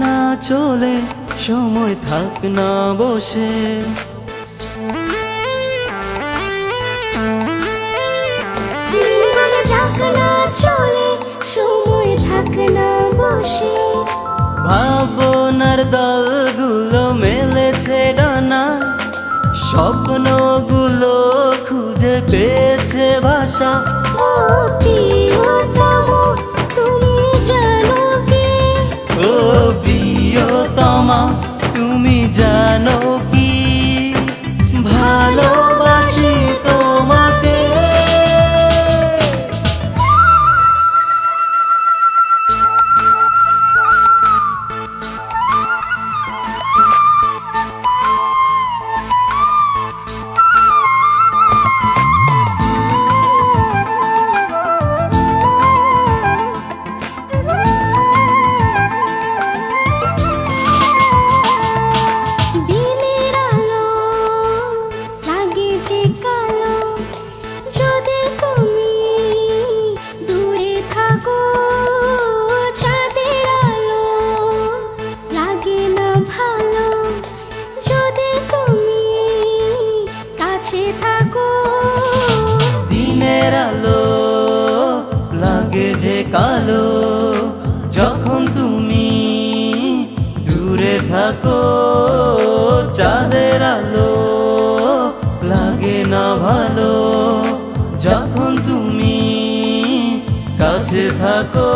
না চলে, সময় থাক না বসে। দিনগুলো যাক না চলে, সময় থাক না বসে। ভাবনার দলগুলো মেলেছে ডানা, স্বপ্নগুলো খুঁজে পেয়েছে ভাষা। ও প্রিয়তম, তুমি জানো কি? ও প্রিয়তমা, তুমি জানো কি, ভালোবাসি তোমাকে। দিনের আলো লাগে যে কালো, যদি তুমি দূরে থাকো। চাঁদের আলো লাগে না ভালো, যদি তুমি কাছে থাকো। দিনের আলো লাগে যে কালো, যখন তুমি দূরে থাকো। চাঁদের আলো লাগে না ভালো, যখন তুমি কাছে থাকো।